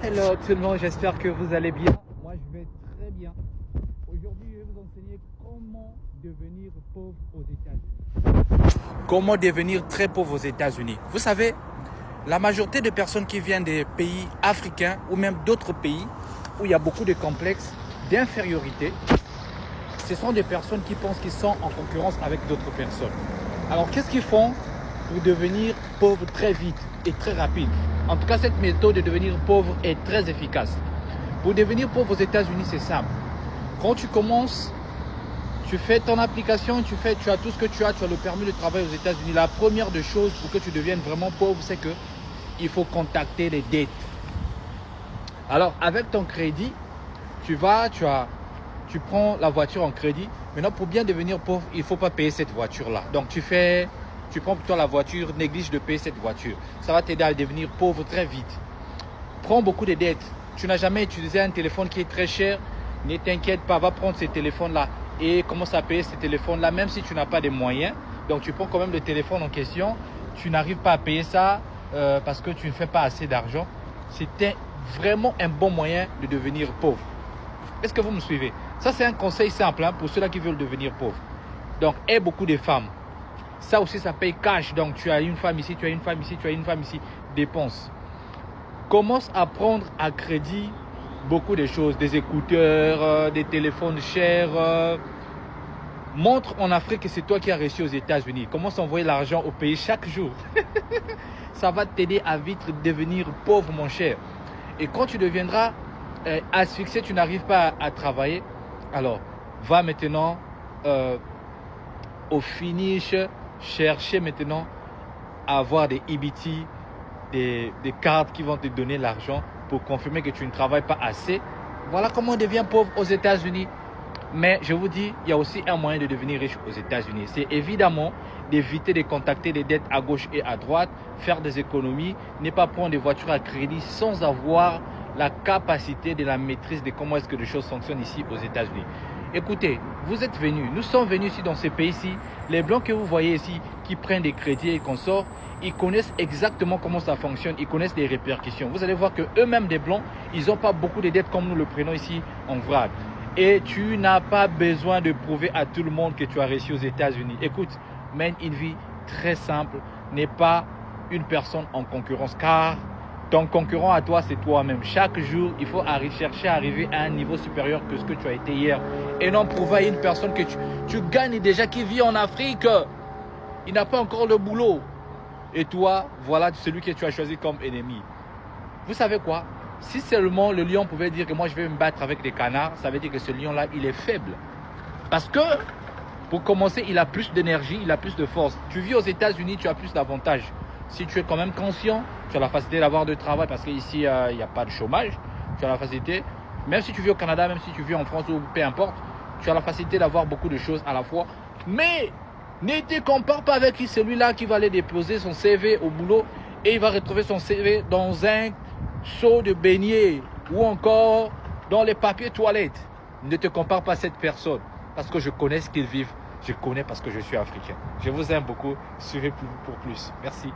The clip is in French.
Hello tout le monde, j'espère que vous allez bien. Moi je vais très bien. Aujourd'hui je vais vous enseigner comment devenir pauvre aux États-Unis. Comment devenir très pauvre aux États-Unis. Vous savez, la majorité des personnes qui viennent des pays africains ou même d'autres pays où il y a beaucoup de complexes d'infériorité, ce sont des personnes qui pensent qu'ils sont en concurrence avec d'autres personnes. Alors qu'est-ce qu'ils font pour devenir pauvres très vite et très rapide? En tout cas, cette méthode de devenir pauvre est très efficace. Pour devenir pauvre aux États-Unis, c'est simple. Quand tu commences, tu fais ton application, tu as tout ce que tu as le permis de travail aux États-Unis. La première des choses pour que tu deviennes vraiment pauvre, c'est que il faut contacter les dettes. Alors, avec ton crédit, tu prends la voiture en crédit. Maintenant, pour bien devenir pauvre, il ne faut pas payer cette voiture-là. Donc, tu prends plutôt la voiture, néglige de payer cette voiture. Ça va t'aider à devenir pauvre très vite. Prends beaucoup de dettes. Tu n'as jamais utilisé un téléphone qui est très cher. Ne t'inquiète pas, va prendre ce téléphone-là et commence à payer ce téléphone-là, même si tu n'as pas de moyens. Donc, tu prends quand même le téléphone en question. Tu n'arrives pas à payer ça parce que tu ne fais pas assez d'argent. C'était vraiment un bon moyen de devenir pauvre. Est-ce que vous me suivez? Ça, c'est un conseil simple pour ceux-là qui veulent devenir pauvres. Donc, aie beaucoup de femmes. Ça aussi, ça paye cash. Donc, tu as une femme ici, tu as une femme ici, tu as une femme ici. Dépense. Commence à prendre à crédit beaucoup de choses. Des écouteurs, des téléphones chers. Montre en Afrique que c'est toi qui as réussi aux États-Unis. Commence à envoyer l'argent au pays chaque jour. Ça va t'aider à vite devenir pauvre, mon cher. Et quand tu deviendras asphyxié, tu n'arrives pas à travailler, alors va maintenant au finish, chercher maintenant à avoir des EBT, des cartes qui vont te donner l'argent pour confirmer que tu ne travailles pas assez. Voilà comment on devient pauvre aux États-Unis. Mais je vous dis, il y a aussi un moyen de devenir riche aux États-Unis. C'est évidemment d'éviter de contacter des dettes à gauche et à droite, faire des économies, ne pas prendre des voitures à crédit sans avoir la capacité de la maîtrise de comment est-ce que les choses fonctionnent ici aux États-Unis. Écoutez, vous êtes venus, nous sommes venus ici dans ces pays-ci. Les Blancs que vous voyez ici, qui prennent des crédits et qu'on sort, ils connaissent exactement comment ça fonctionne, ils connaissent les répercussions. Vous allez voir que eux-mêmes des Blancs, ils n'ont pas beaucoup de dettes comme nous le prenons ici en vrac. Et tu n'as pas besoin de prouver à tout le monde que tu as réussi aux États-Unis. Écoute, mène une vie très simple, n'est pas une personne en concurrence, car ton concurrent à toi, c'est toi-même. Chaque jour, il faut chercher à arriver à un niveau supérieur que ce que tu as été hier. Et non prouver à une personne que tu gagnes déjà, qui vit en Afrique. Il n'a pas encore le boulot. Et toi, voilà celui que tu as choisi comme ennemi. Vous savez quoi? Si seulement le lion pouvait dire que moi je vais me battre avec des canards, ça veut dire que ce lion-là, il est faible. Parce que, pour commencer, il a plus d'énergie, il a plus de force. Tu vis aux États-Unis, tu as plus d'avantages. Si tu es quand même conscient, tu as la facilité d'avoir de travail parce qu'ici, il n'y a pas de chômage. Tu as la facilité, même si tu vis au Canada, même si tu vis en France ou peu importe, tu as la facilité d'avoir beaucoup de choses à la fois. Mais ne te compare pas avec celui-là qui va aller déposer son CV au boulot et il va retrouver son CV dans un seau de beignet ou encore dans les papiers toilettes. Ne te compare pas à cette personne parce que je connais ce qu'ils vivent. Je connais parce que je suis africain. Je vous aime beaucoup. Suivez pour plus. Merci.